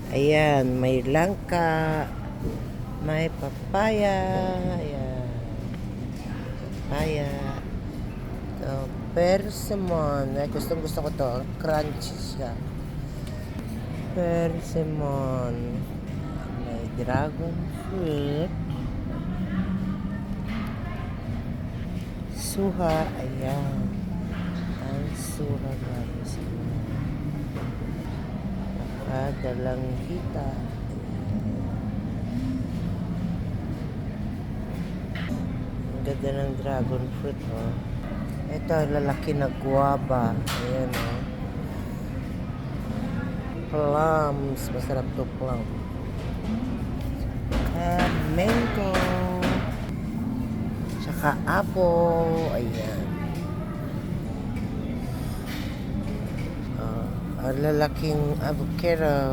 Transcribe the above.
Ayan, may langka. May papaya. Ayan. Papaya. Ito, persimmon. Ay, gustong gusto ko to. Crunchy siya. Persimmon. May dragon fruit. Suha. Ayan. Ang suha guys. Dalanghita. Ang ganda ng dragon fruit, oh. Ito, lalaki na guava. Ayan, oh. Plums. Masarap to plum. Mango. Tsaka apple. Ayan. Lalaking avocado.